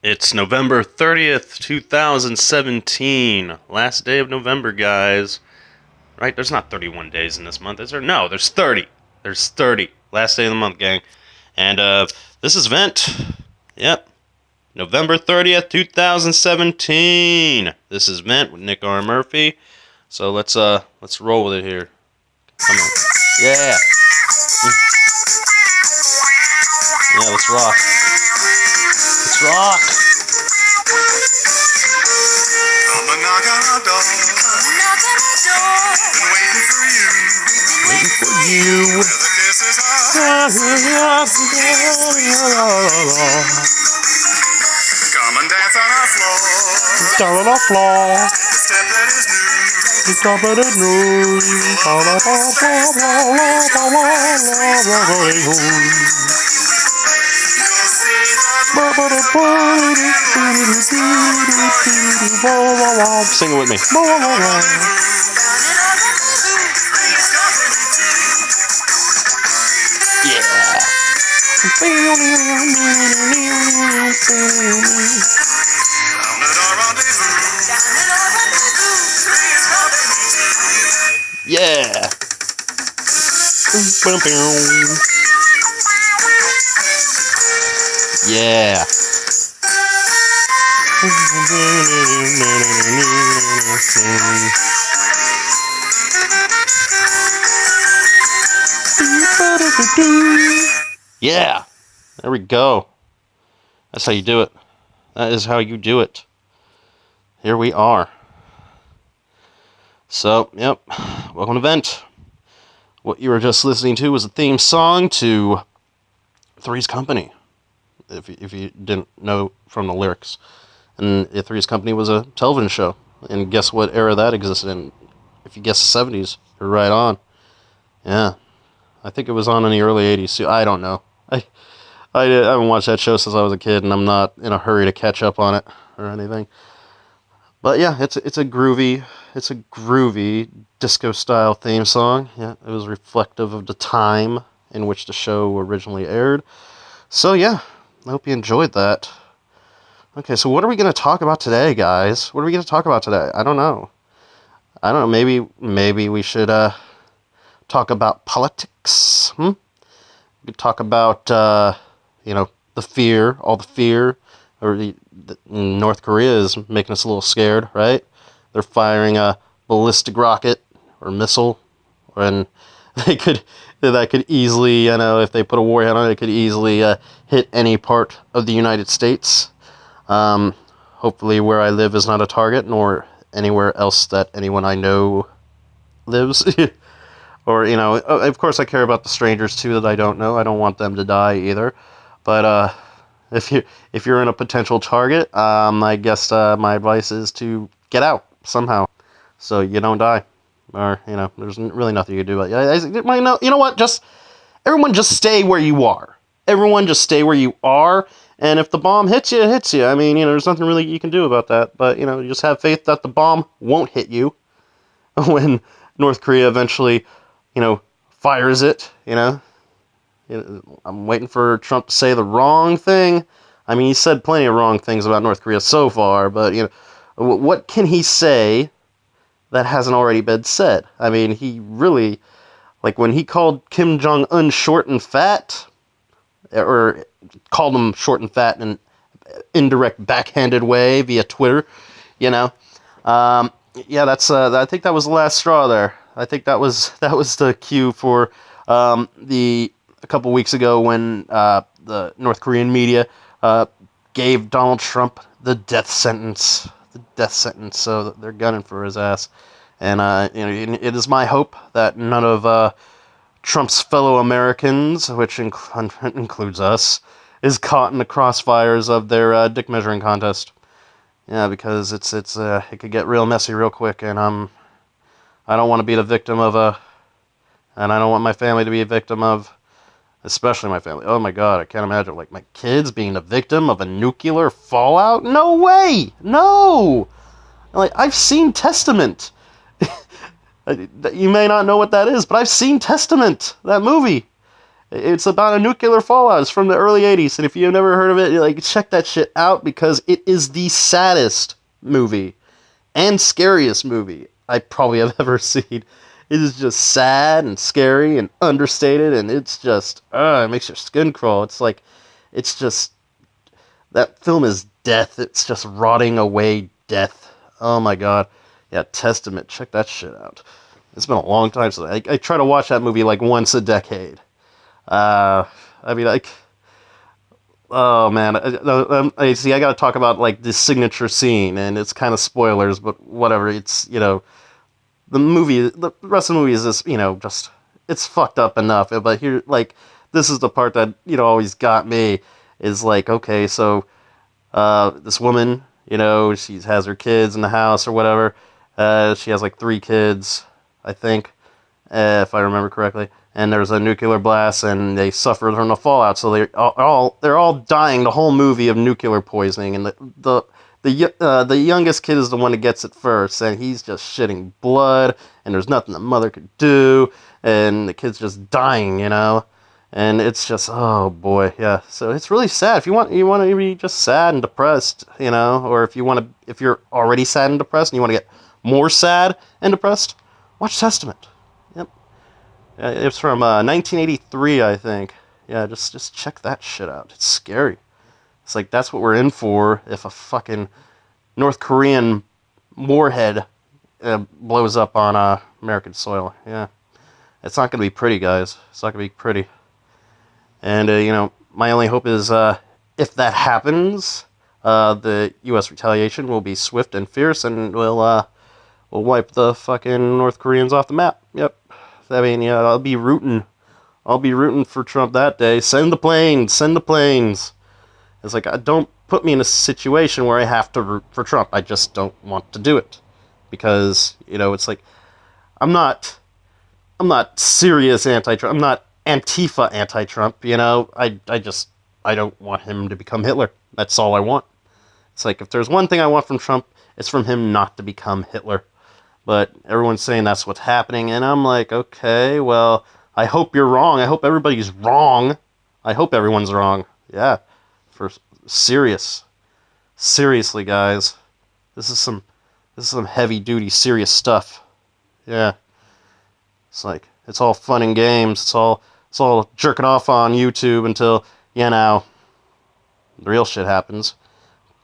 It's November 30th, 2017. Last day of November, guys. Right? There's not 31 days in this month, is there? No, there's 30. There's 30. Last day of the month, gang. And this is Vent. Yep. November 30th, 2017. This is Vent with Nick R. Murphy. So let's roll with it here. Come on. Yeah. Yeah, let's rock. Let's rock. Come and knock on our door. Been waiting for you. Waiting for you. Where the kisses are. Come and dance on our floor. Down on the floor. The step that is new. The top of the news. You'll see that Sing it with me. Yeah. down at our rendezvous. Yeah. Yeah. Yeah. There we go. That's how you do it. That is how you do it. Here we are. So, yep. Welcome to Vent. What you were just listening to was a theme song to Three's Company, if you didn't know from the lyrics. And Three's Company was a television show. And guess what era that existed in? If you guess the 70s, you're right on. Yeah. I think it was on in the early 80s too. I don't know. I haven't watched that show since I was a kid, and I'm not in a hurry to catch up on it or anything. But yeah, it's a groovy disco style theme song. Yeah, it was reflective of the time in which the show originally aired. So yeah, I hope you enjoyed that. Okay, so what are we going to talk about today, guys? What are we going to talk about today? I don't know. Maybe we should talk about politics. We could talk about the fear, all the fear, or North Korea is making us a little scared, right? They're firing a ballistic rocket or missile, and that could easily, if they put a warhead on it, it could easily hit any part of the United States. Hopefully where I live is not a target, nor anywhere else that anyone I know lives. Or, of course I care about the strangers too that I don't know. I don't want them to die either. But if you're in a potential target, I guess my advice is to get out somehow, so you don't die, or there's really nothing you can do. But you know what? Everyone just stay where you are. Everyone just stay where you are. And if the bomb hits you, it hits you. I mean, there's nothing really you can do about that. But you just have faith that the bomb won't hit you when North Korea eventually, fires it. I'm waiting for Trump to say the wrong thing. I mean, he said plenty of wrong things about North Korea so far, but, what can he say that hasn't already been said? I mean, he really, like, when he called Kim Jong-un short and fat, or called him short and fat in an indirect, backhanded way via Twitter, yeah, I think that was the last straw there. I think that was the cue for a couple weeks ago when the North Korean media gave Donald Trump the death sentence. So they're gunning for his ass. And it is my hope that none of Trump's fellow Americans, which includes us, is caught in the crossfires of their dick measuring contest. Yeah, because it could get real messy real quick, and I don't want to be the victim of and I don't want my family to be a victim of, especially my family. Oh my God, I can't imagine, like, my kids being a victim of a nuclear fallout? No way! No! Like, I've seen Testament. You may not know what that is, but I've seen Testament, that movie. It's about a nuclear fallout. It's from the early 80s, and if you've never heard of it, like, check that shit out, because it is the saddest movie and scariest movie I probably have ever seen. It is just sad and scary and understated, and it's just, it makes your skin crawl. It's like, it's just, that film is death. It's just rotting away death. Oh my god. Yeah, Testament. Check that shit out. It's been a long time since I try to watch that movie like once a decade. I mean, like, oh man, I see. I got to talk about like the signature scene, and it's kind of spoilers, but whatever. It's, the movie, the rest of the movie is just, just, it's fucked up enough. But here, like, this is the part that always got me. Is like, okay, so this woman, she has her kids in the house or whatever. She has like 3 kids, I think, if I remember correctly. And there's a nuclear blast, and they suffer from the fallout. So they're all dying the whole movie of nuclear poisoning. And the youngest kid is the one that gets it first, and he's just shitting blood. And there's nothing the mother could do, and the kid's just dying, And it's just, oh boy, yeah. So it's really sad. If you want to be just sad and depressed, or if you're already sad and depressed and you want to get more sad and depressed, watch Testament. Yep. It's from 1983, I think. Yeah, just check that shit out. It's scary. It's like, that's what we're in for if a fucking North Korean warhead blows up on American soil. Yeah. It's not going to be pretty, guys. It's not going to be pretty. And, my only hope is if that happens, the U.S. retaliation will be swift and fierce, and we'll wipe the fucking North Koreans off the map. Yep. I mean, yeah, I'll be rooting for Trump that day. Send the planes. Send the planes. It's like, don't put me in a situation where I have to root for Trump. I just don't want to do it. Because, it's like, I'm not serious anti-Trump. I'm not Antifa anti-Trump, I don't want him to become Hitler. That's all I want. It's like, if there's one thing I want from Trump, it's from him not to become Hitler. But everyone's saying that's what's happening, and I'm like, okay, well, I hope you're wrong. I hope everybody's wrong. I hope everyone's wrong. Yeah. Seriously, guys. This is some heavy-duty, serious stuff. Yeah. It's like, it's all fun and games. It's all jerking off on YouTube until, the real shit happens.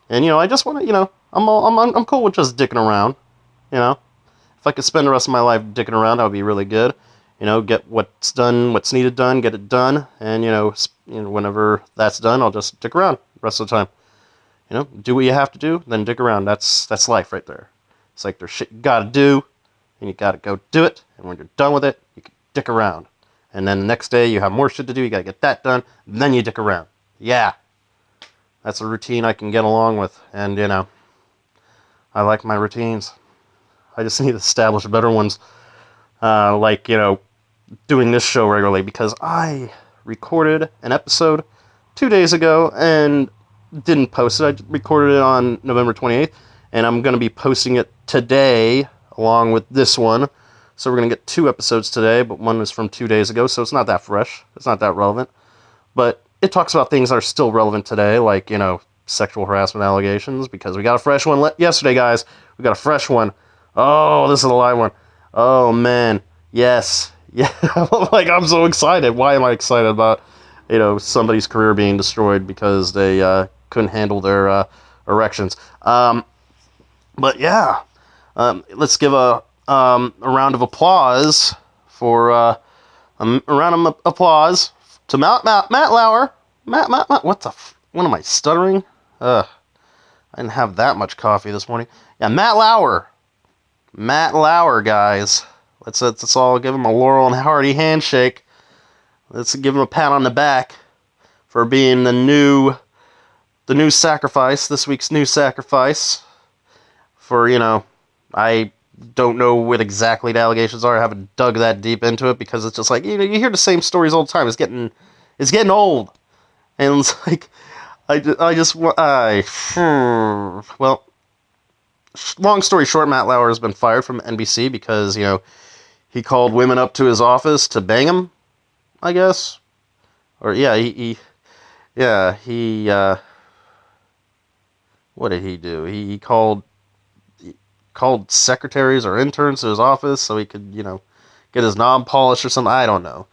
And, I just want to, I'm cool with just dicking around, If I could spend the rest of my life dicking around, that would be really good. Get what's what's needed done, get it done. And, whenever that's done, I'll just dick around the rest of the time. Do what you have to do, then dick around. That's life right there. It's like, there's shit you gotta do, and you gotta go do it. And when you're done with it, you can dick around. And then the next day, you have more shit to do, you gotta get that done, and then you dick around. Yeah. That's a routine I can get along with. And, I like my routines. I just need to establish better ones. Like, doing this show regularly, because I recorded an episode 2 days ago and didn't post it. I recorded it on November 28th, and I'm going to be posting it today along with this one. So we're going to get 2 episodes today, but one is from 2 days ago, so it's not that fresh. It's not that relevant. But it talks about things that are still relevant today, like, sexual harassment allegations, because we got a fresh one yesterday, guys. We got a fresh one. Oh, this is a live one. Oh, man. Yes. Yeah. Like, I'm so excited. Why am I excited about, somebody's career being destroyed because they couldn't handle their erections? But yeah. Let's give a round of applause for a round of applause to Matt Lauer. Matt, what am I stuttering? I didn't have that much coffee this morning. Yeah, Matt Lauer. Matt Lauer, guys. Let's all give him a Laurel and Hardy handshake. Let's give him a pat on the back for being the new sacrifice, this week's new sacrifice. For, I don't know what exactly the allegations are. I haven't dug that deep into it, because it's just like, you hear the same stories all the time. It's getting old. And it's like, well, long story short, Matt Lauer has been fired from NBC because, he called women up to his office to bang him, I guess. or yeah, he what did he do? He called secretaries or interns to his office so he could, get his knob polished or something. I don't know.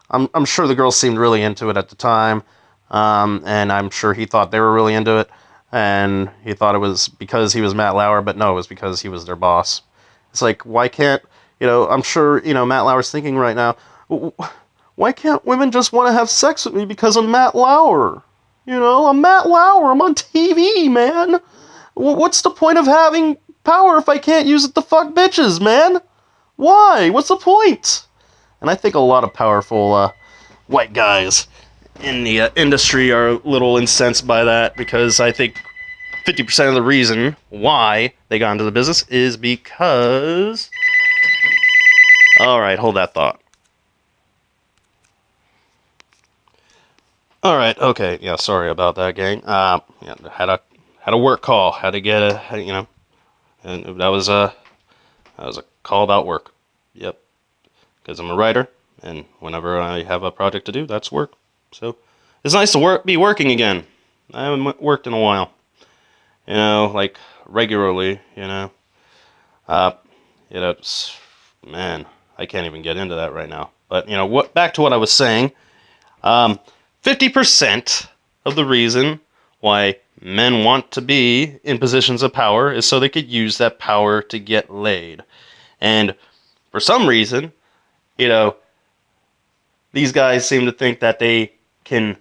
I'm sure the girls seemed really into it at the time, and I'm sure he thought they were really into it, and he thought it was because he was Matt Lauer, but no, it was because he was their boss. It's like, why can't, I'm sure, Matt Lauer's thinking right now, why can't women just want to have sex with me because I'm Matt Lauer? I'm Matt Lauer, I'm on TV, man. What's the point of having power if I can't use it to fuck bitches, man? Why? What's the point? And I think a lot of powerful white guys in the industry are a little incensed by that because I think 50% of the reason why they got into the business is because... Alright, hold that thought. Alright, okay, yeah, sorry about that, gang. Yeah, had a work call, had to get and that was a call about work. Yep, because I'm a writer, and whenever I have a project to do, that's work. So it's nice to be working again. I haven't worked in a while, like regularly. Uh, man, I can't even get into that right now. But what? Back to what I was saying. 50% of the reason why men want to be in positions of power is so they could use that power to get laid. And for some reason, these guys seem to think that they can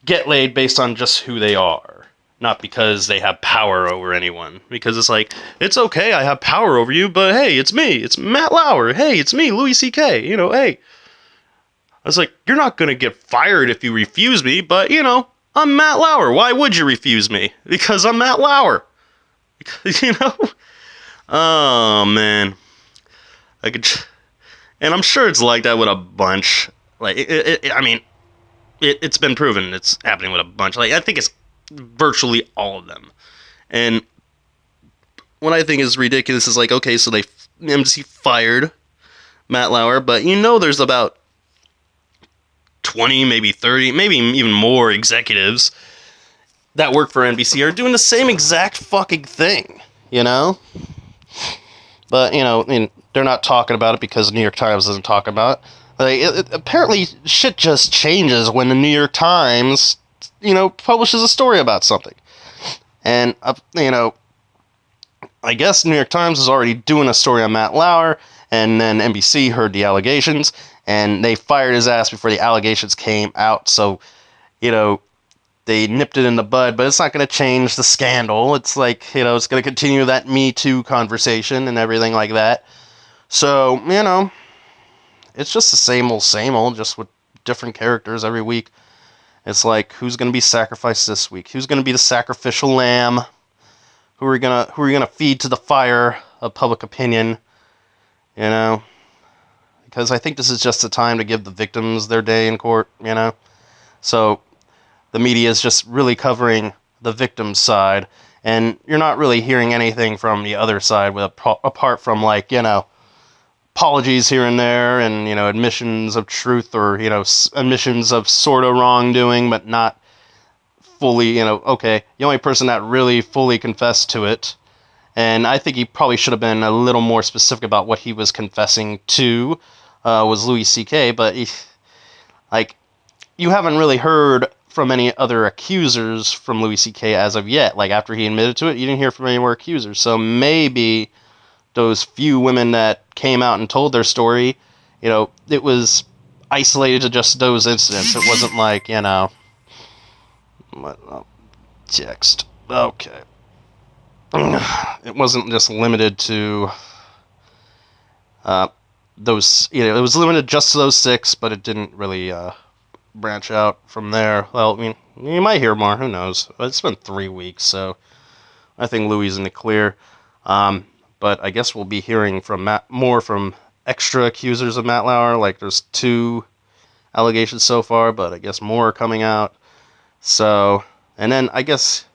get laid based on just who they are, not because they have power over anyone. Because it's like, it's okay, I have power over you, but hey, it's me, it's Matt Lauer. Hey, it's me, Louis C.K. Hey. I was like, you're not going to get fired if you refuse me, but, I'm Matt Lauer. Why would you refuse me? Because I'm Matt Lauer. Because, Oh, man. I could... And I'm sure it's like that with a bunch. Like, it's been proven it's happening with a bunch. Like, I think it's virtually all of them. And what I think is ridiculous is like, okay, so MC fired Matt Lauer, but there's about 20, maybe 30, maybe even more executives that work for NBC are doing the same exact fucking thing, But, they're not talking about it because the New York Times doesn't talk about it. Apparently, shit just changes when the New York Times, publishes a story about something. And, I guess the New York Times is already doing a story on Matt Lauer, and then NBC heard the allegations, and they fired his ass before the allegations came out. So, they nipped it in the bud, but it's not going to change the scandal. It's like, it's going to continue that Me Too conversation and everything like that. So, it's just the same old, just with different characters every week. It's like, who's going to be sacrificed this week? Who's going to be the sacrificial lamb? Who are you gonna feed to the fire of public opinion? Because I think this is just the time to give the victims their day in court. So the media is just really covering the victim's side, and you're not really hearing anything from the other side, apart from apologies here and there, and admissions of truth, or admissions of sort of wrongdoing, but not fully. Okay, the only person that really fully confessed to it, and I think he probably should have been a little more specific about what he was confessing to, was Louis C.K. But you haven't really heard from any other accusers from Louis C.K. as of yet. Like, after he admitted to it, you didn't hear from any more accusers. So maybe those few women that came out and told their story, it was isolated to just those incidents. It wasn't like, text. Okay. It wasn't just limited to those, it was limited just to those 6, but it didn't really branch out from there. Well, you might hear more, who knows. It's been 3 weeks, so I think Louis is in the clear. But I guess we'll be hearing from more from extra accusers of Matt Lauer. Like, there's 2 allegations so far, but I guess more are coming out. So, and then I guess,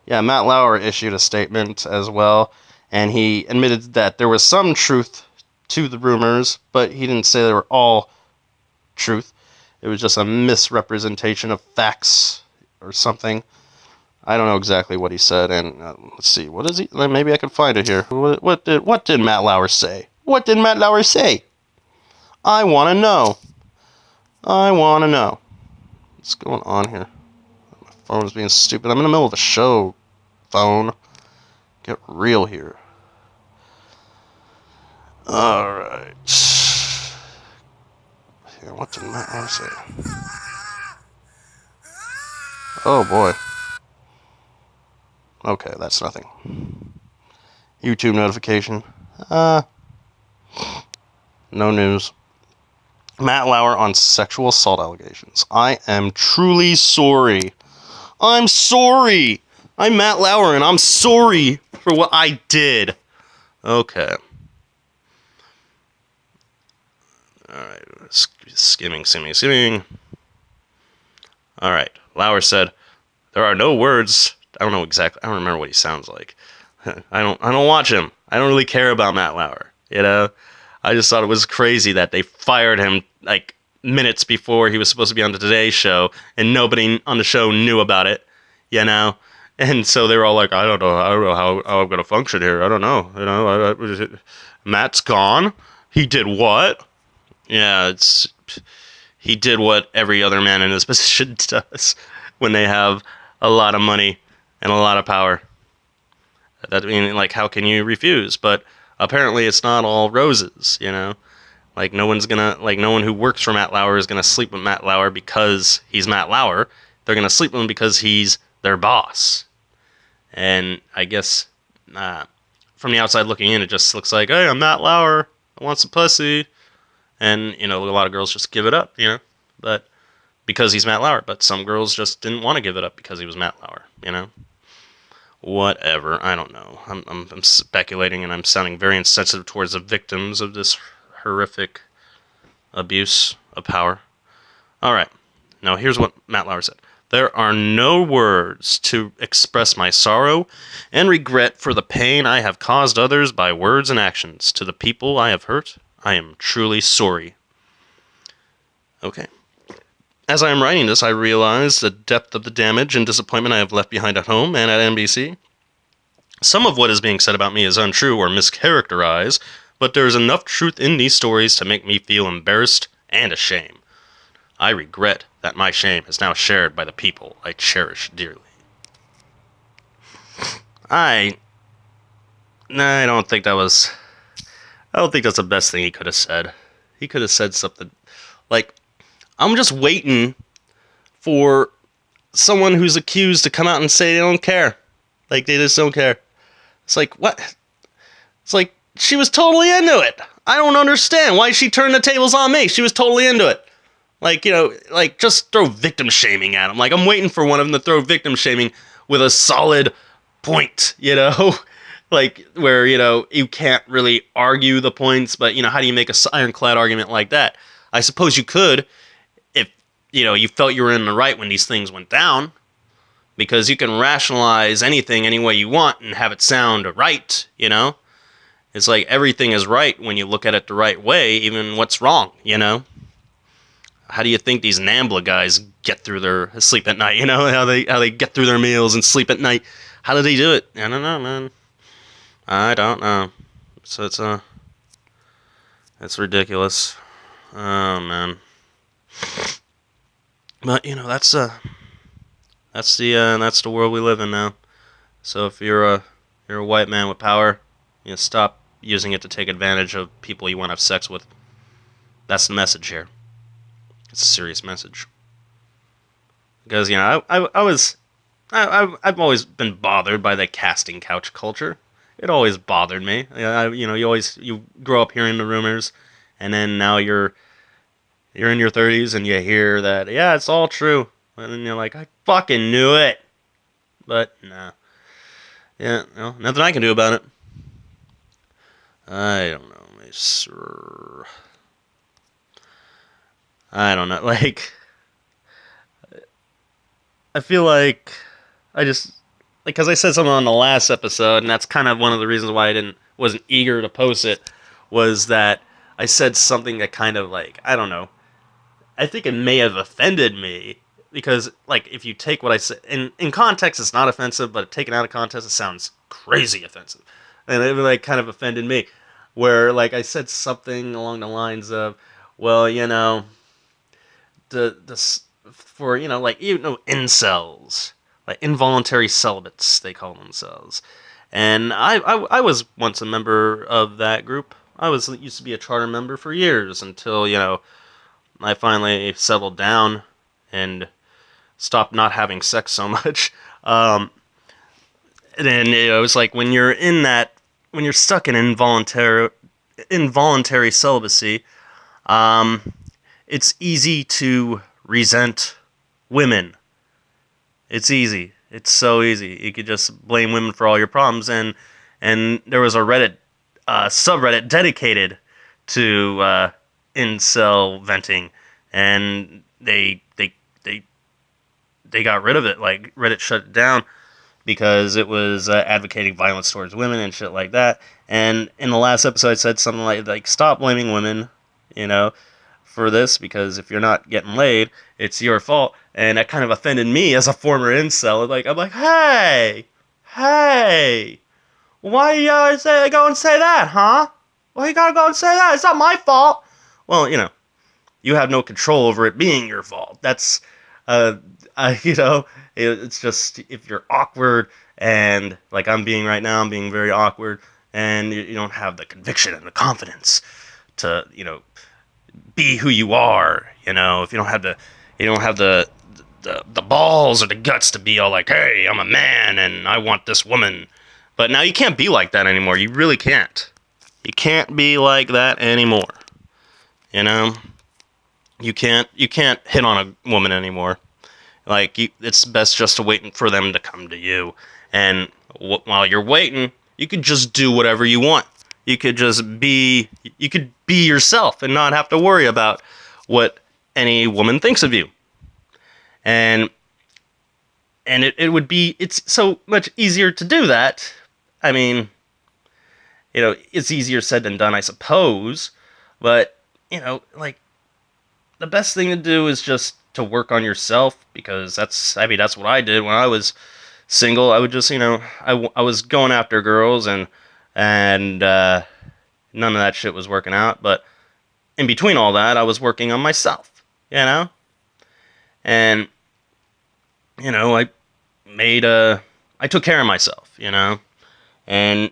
Matt Lauer issued a statement as well, and he admitted that there was some truth to the rumors, but he didn't say they were all truth. it was just a misrepresentation of facts or something. I don't know exactly what he said, and let's see, what is he? Maybe I can find it here. What did Matt Lauer say? What did Matt Lauer say? I want to know. I want to know. What's going on here? My phone is being stupid. I'm in the middle of a show. Phone, get real here. All right. Yeah, what did Matt Lauer say? Oh boy. Okay, that's nothing. YouTube notification. No news. Matt Lauer on sexual assault allegations. I am truly sorry. I'm sorry. I'm Matt Lauer, and I'm sorry for what I did. Okay. Alright. Skimming. Alright. Lauer said, there are no words. I don't know exactly. I don't remember what he sounds like. I don't watch him. I don't really care about Matt Lauer. You know? I just thought it was crazy that they fired him like minutes before he was supposed to be on the Today Show, and nobody on the show knew about it, you know? And so they were all like, I don't know how I'm going to function here. I don't know. You know, Matt's gone. He did what? Yeah, he did what every other man in his position does when they have a lot of money and a lot of power. That, I mean, like, how can you refuse? But apparently it's not all roses, you know? Like, no one who works for Matt Lauer is gonna sleep with Matt Lauer because he's Matt Lauer. They're gonna sleep with him because he's their boss. And I guess, from the outside looking in, it just looks like, hey, I'm Matt Lauer. I want some pussy. And, you know, a lot of girls just give it up, you know? But, because he's Matt Lauer. But some girls just didn't want to give it up because he was Matt Lauer, you know? Whatever, I don't know. I'm speculating, and I'm sounding very insensitive towards the victims of this horrific abuse of power. Alright, now here's what Matt Lauer said. There are no words to express my sorrow and regret for the pain I have caused others by words and actions. To the people I have hurt, I am truly sorry. Okay. As I am writing this, I realize the depth of the damage and disappointment I have left behind at home and at NBC. Some of what is being said about me is untrue or mischaracterized, but there is enough truth in these stories to make me feel embarrassed and ashamed. I regret that my shame is now shared by the people I cherish dearly. I don't think that's the best thing he could have said. He could have said something like, I'm just waiting for someone who's accused to come out and say they don't care. Like, they just don't care. It's like, what? It's like, she was totally into it. I don't understand why she turned the tables on me. She was totally into it. Like, you know, like, just throw victim shaming at him. Like, I'm waiting for one of them to throw victim shaming with a solid point, you know? Like, where, you know, you can't really argue the points, but, you know, how do you make a ironclad argument like that? I suppose you could, if, you know, you felt you were in the right when these things went down, because you can rationalize anything any way you want and have it sound right, you know? It's like everything is right when you look at it the right way, even what's wrong, you know? How do you think these NAMBLA guys get through their sleep at night, you know? How they get through their meals and sleep at night? How do they do it? I don't know, man. I don't know. So it's ridiculous. Oh, man. But, you know, that's the world we live in now. So if you're a white man with power, you know, stop using it to take advantage of people you want to have sex with. That's the message here. It's a serious message. Because, you know, I've always been bothered by the casting couch culture. It always bothered me. You know, you grow up hearing the rumors, and then now you're in your 30s and you hear that, yeah, it's all true. And then you're like, I fucking knew it. But, nah. Yeah, no, nothing I can do about it. I don't know. I don't know. Like, I feel like because I said something on the last episode, and that's kind of one of the reasons why I wasn't eager to post it, was that I said something that kind of, like, I don't know, I think it may have offended me because, like, if you take what I said in context, it's not offensive, but taken out of context, it sounds crazy offensive, and it like kind of offended me, where like I said something along the lines of, well, the for like incels, like involuntary celibates they call themselves, and I was once a member of that group. I used to be a charter member for years until I finally settled down and stopped not having sex so much. And then it was like when you're stuck in involuntary celibacy, um, it's easy to resent women. It's easy. It's so easy. You could just blame women for all your problems. And there was a Reddit subreddit dedicated to incel venting, and they got rid of it. Like Reddit shut it down because it was advocating violence towards women and shit like that. And in the last episode, I said something like stop blaming women, you know, for this, because if you're not getting laid, it's your fault. And that kind of offended me as a former incel. Like I'm like, hey, why you gotta go and say that, huh? Why you gotta go and say that? It's not my fault. Well, you have no control over it being your fault. That's, uh, it's just if you're awkward and like I'm being right now, I'm being very awkward, and you don't have the conviction and the confidence to, be who you are. If you don't have the balls or the guts to be all like, hey, I'm a man and I want this woman. But now you can't be like that anymore. You really can't. You can't be like that anymore. You know? You can't hit on a woman anymore. Like it's best just to wait for them to come to you. And while you're waiting, you could just do whatever you want. You could be yourself and not have to worry about what any woman thinks of you. And it's so much easier to do that. I mean, it's easier said than done, I suppose. But, like, the best thing to do is just to work on yourself, because that's what I did when I was single. I would just, I was going after girls, and none of that shit was working out. But in between all that, I was working on myself, and, I I took care of myself, and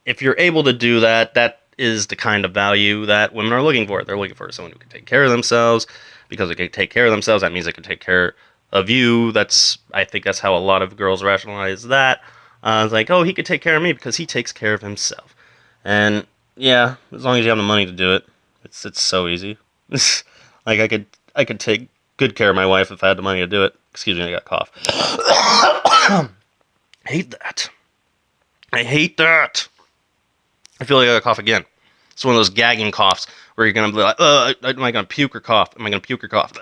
if you're able to do that, that is the kind of value that women are looking for. They're looking for someone who can take care of themselves. Because they can take care of themselves, that means they can take care of you. I think that's how a lot of girls rationalize that. It's like, oh, he could take care of me because he takes care of himself. And yeah, as long as you have the money to do it, it's so easy. Like I could take good care of my wife if I had the money to do it. Excuse me, I got a cough. I hate that. I hate that. I feel like I got to cough again. It's one of those gagging coughs where you're going to be like, am I going to puke or cough? Am I going to puke or cough?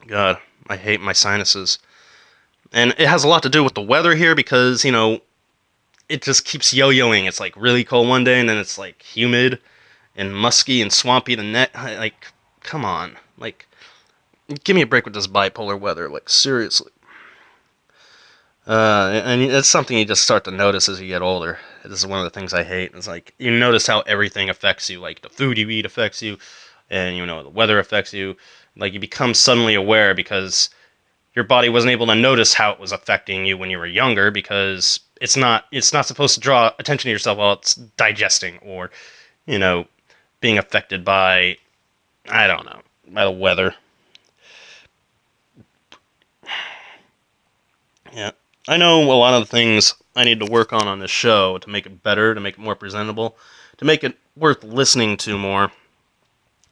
God, I hate my sinuses. And it has a lot to do with the weather here because, it just keeps yo-yoing. It's like really cold one day and then it's like humid and musky and swampy the next. Like, come on. Like, give me a break with this bipolar weather. Like, seriously. And it's something you just start to notice as you get older. This is one of the things I hate. It's like you notice how everything affects you. Like the food you eat affects you, and the weather affects you. Like you become suddenly aware because your body wasn't able to notice how it was affecting you when you were younger because it's not supposed to draw attention to yourself while it's digesting or being affected by, I don't know, by the weather. Yeah. I know a lot of the things I need to work on this show to make it better, to make it more presentable, to make it worth listening to more.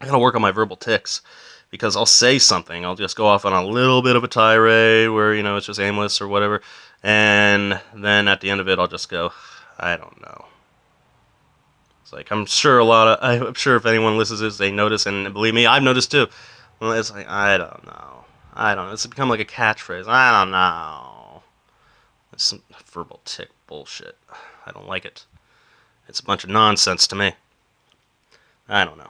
I gotta work on my verbal tics because I'll say something, I'll just go off on a little bit of a tirade where it's just aimless or whatever, and then at the end of it I'll just go, I don't know. It's like I'm sure if anyone listens to this they notice, and believe me, I've noticed too. Well, it's like I don't know. It's become like a catchphrase. I don't know. It's some verbal tic bullshit. I don't like it. It's a bunch of nonsense to me. I don't know.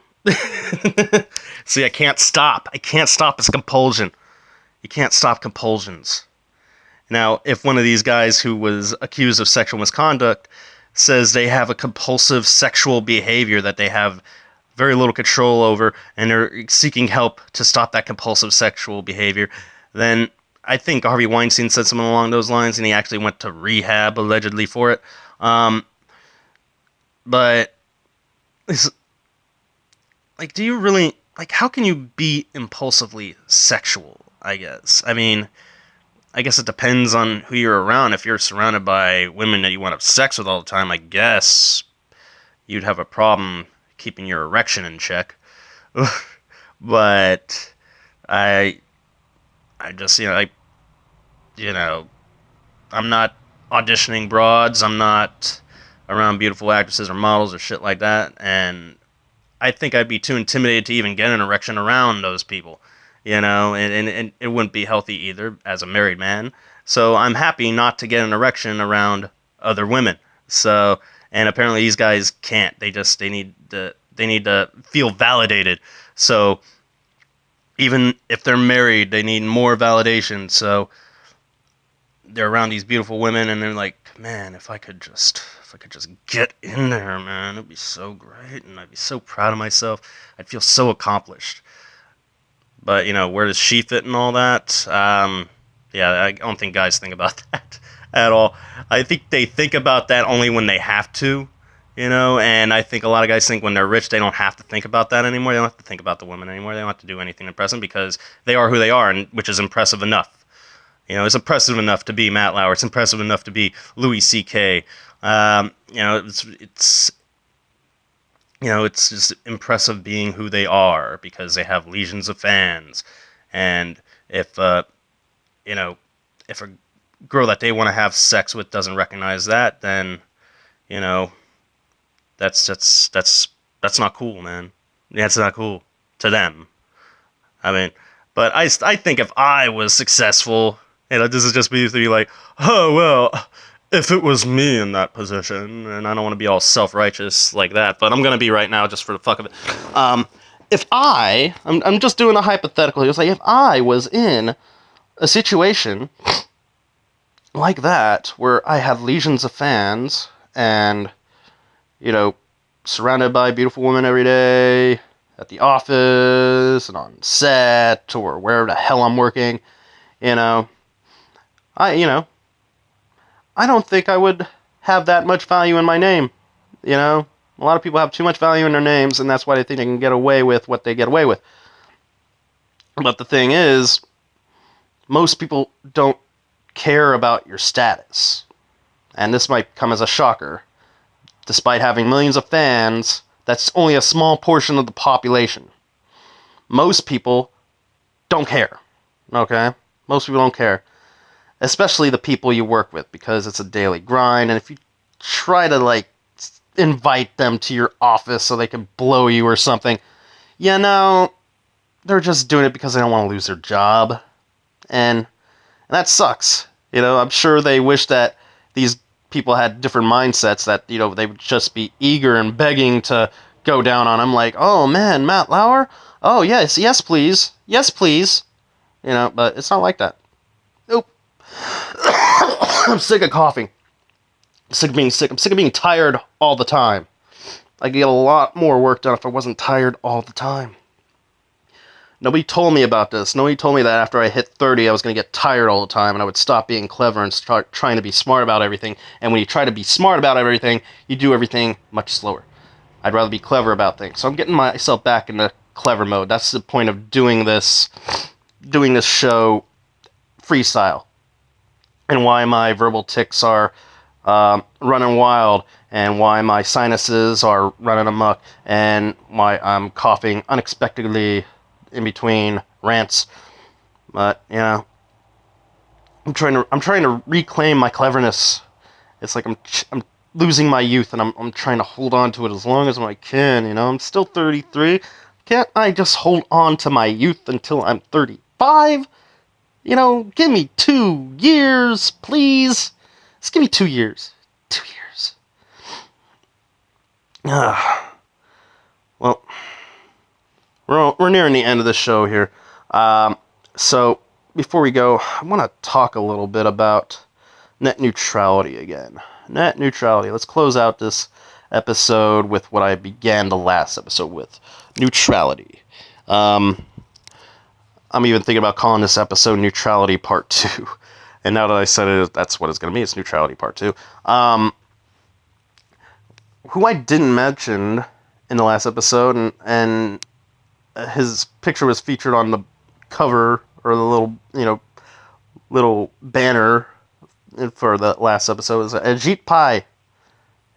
See, I can't stop. I can't stop. It's compulsion. You can't stop compulsions. Now, if one of these guys who was accused of sexual misconduct says they have a compulsive sexual behavior that they have very little control over and they're seeking help to stop that compulsive sexual behavior, then I think Harvey Weinstein said something along those lines, and he actually went to rehab allegedly for it. But it's, like, do you really like? How can you be impulsively sexual? I guess. I mean, I guess it depends on who you're around. If you're surrounded by women that you want to have sex with all the time, I guess you'd have a problem keeping your erection in check. But I, I just you know, I'm not auditioning broads. I'm not around beautiful actresses or models or shit like that. And I think I'd be too intimidated to even get an erection around those people, and it wouldn't be healthy either as a married man. So I'm happy not to get an erection around other women. So, and apparently these guys can't. They need to feel validated. So even if they're married, they need more validation. So they're around these beautiful women and they're like, man, if I could just get in there, man, it'd be so great and I'd be so proud of myself. I'd feel so accomplished. But where does she fit and all that? Yeah, I don't think guys think about that at all. I think they think about that only when they have to, and I think a lot of guys think when they're rich they don't have to think about that anymore. They don't have to think about the women anymore. They don't have to do anything impressive because they are who they are, and which is impressive enough. It's impressive enough to be Matt Lauer. It's impressive enough to be Louis C.K. It's just impressive being who they are because they have legions of fans. And you know, if a girl that they want to have sex with doesn't recognize that, then you know, that's not cool, man. That's not cool to them. I mean, but I think if I was successful, this is just me to be like, oh well, if it was me in that position, and I don't want to be all self-righteous like that, but I'm gonna be right now just for the fuck of it. If I'm just doing a hypothetical. It's like if I was in a situation like that where I have legions of fans and surrounded by beautiful women every day at the office and on set or wherever the hell I'm working, you know, I you know I don't think I would have that much value in my name. A lot of people have too much value in their names, and that's why they think they can get away with what they get away with. But the thing is, most people don't care about your status. And this might come as a shocker. Despite having millions of fans, that's only a small portion of the population. Most people don't care. Okay? Most people don't care. Especially the people you work with, because it's a daily grind, and if you try to, invite them to your office so they can blow you or something, they're just doing it because they don't want to lose their job. And that sucks. I'm sure they wish that these people had different mindsets, that, they would just be eager and begging to go down on them, like, oh man, Matt Lauer? Oh, yes, please. Yes, please. But it's not like that. Nope. I'm sick of coughing. I'm sick of being sick. I'm sick of being tired all the time. I could get a lot more work done if I wasn't tired all the time. Nobody told me about this. Nobody told me that after I hit 30, I was going to get tired all the time and I would stop being clever and start trying to be smart about everything. And when you try to be smart about everything, you do everything much slower. I'd rather be clever about things. So I'm getting myself back into clever mode. That's the point of doing this show freestyle. And why my verbal tics are running wild, and why my sinuses are running amok, and why I'm coughing unexpectedly in between rants. But I'm trying to reclaim my cleverness. It's like I'm losing my youth, and I'm trying to hold on to it as long as I can. I'm still 33. Can't I just hold on to my youth until I'm 35? Give me 2 years, please. Just give me 2 years. 2 years. Well, Well, we're nearing the end of the show here. So before we go, I want to talk a little bit about net neutrality again. Net neutrality. Let's close out this episode with what I began the last episode with: neutrality. I'm even thinking about calling this episode Neutrality Part 2. And now that I said it, that's what it's going to be. It's Neutrality Part 2. Who I didn't mention in the last episode, and his picture was featured on the cover, or the little banner for the last episode, is Ajit Pai,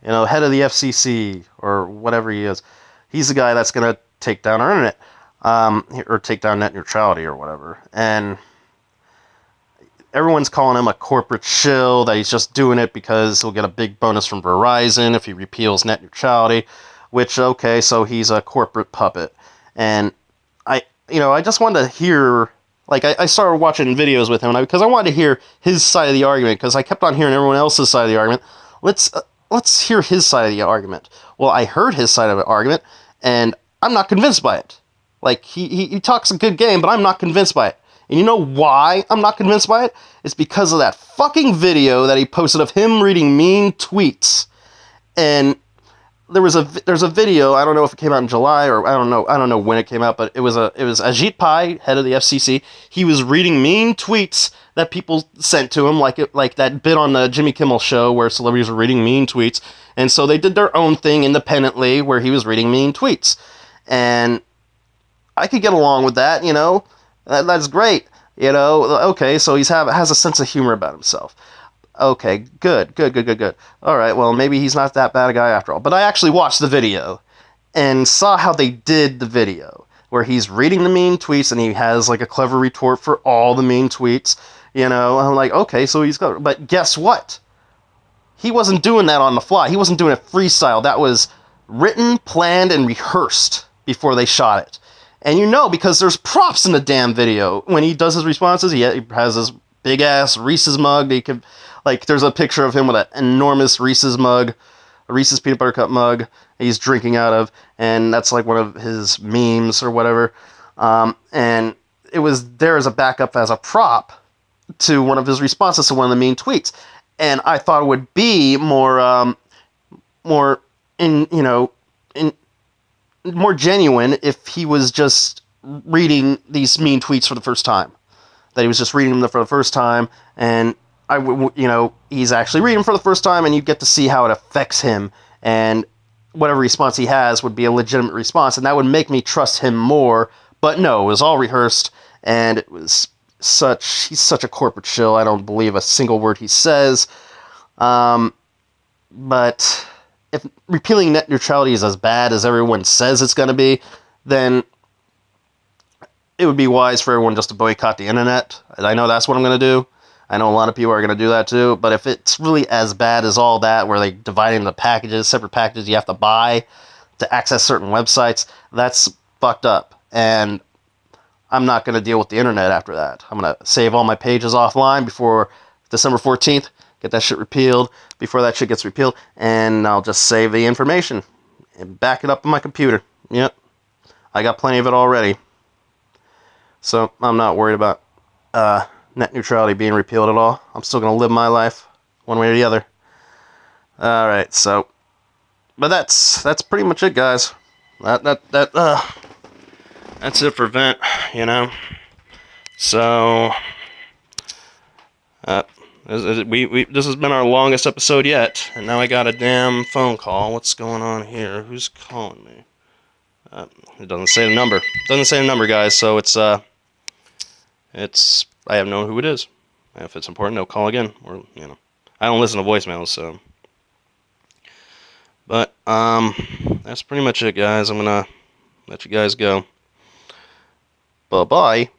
head of the FCC, or whatever he is. He's the guy that's going to take down our internet, or take down net neutrality, or whatever. And everyone's calling him a corporate shill, that he's just doing it because he'll get a big bonus from Verizon if he repeals net neutrality, which, okay, so he's a corporate puppet. And I just wanted to hear, like, I started watching videos with him, because I wanted to hear his side of the argument, because I kept on hearing everyone else's side of the argument. Let's hear his side of the argument. Well, I heard his side of the argument, and I'm not convinced by it. Like, he talks a good game, but I'm not convinced by it. And you know why I'm not convinced by it? It's because of that fucking video that he posted of him reading mean tweets. And there's a video, I don't know if it came out in July, or I don't know when it came out, but it was Ajit Pai, head of the FCC. He was reading mean tweets that people sent to him, like that bit on the Jimmy Kimmel show where celebrities were reading mean tweets. And so they did their own thing independently where he was reading mean tweets. And I could get along with that, That's great, Okay, so has a sense of humor about himself. Okay, good. All right, well, maybe he's not that bad a guy after all. But I actually watched the video and saw how they did the video, where he's reading the mean tweets and he has like a clever retort for all the mean tweets. I'm like, okay, so he's got. But guess what? He wasn't doing that on the fly. He wasn't doing it freestyle. That was written, planned, and rehearsed before they shot it. And because there's props in the damn video. When he does his responses, he has this big ass Reese's mug. There's a picture of him with an enormous Reese's mug, a Reese's peanut butter cup mug he's drinking out of, and that's like one of his memes or whatever. And it was there as a backup, as a prop to one of his responses to one of the mean tweets. And I thought it would be more more genuine if he was just reading these mean tweets for the first time. That he was just reading them for the first time, and he's actually reading them for the first time, and you get to see how it affects him, and whatever response he has would be a legitimate response, and that would make me trust him more. But no, it was all rehearsed, and he's such a corporate shill. I don't believe a single word he says. But if repealing net neutrality is as bad as everyone says it's going to be, then it would be wise for everyone just to boycott the internet. And I know that's what I'm going to do. I know a lot of people are going to do that too. But if it's really as bad as all that, where they divide into packages, separate packages you have to buy to access certain websites, that's fucked up. And I'm not going to deal with the internet after that. I'm going to save all my pages offline before December 14th, get that shit repealed, before that shit gets repealed, and I'll just save the information and back it up on my computer. Yep. I got plenty of it already. So I'm not worried about net neutrality being repealed at all. I'm still going to live my life one way or the other. Alright, so, but that's pretty much it, guys. That's it for Vent, So, this has been our longest episode yet, and now I got a damn phone call. What's going on here? Who's calling me? It doesn't say the number. Doesn't say the number, guys. So I have no who it is. If it's important, they'll call again, or I don't listen to voicemails, so. But that's pretty much it, guys. I'm gonna let you guys go. Bye bye.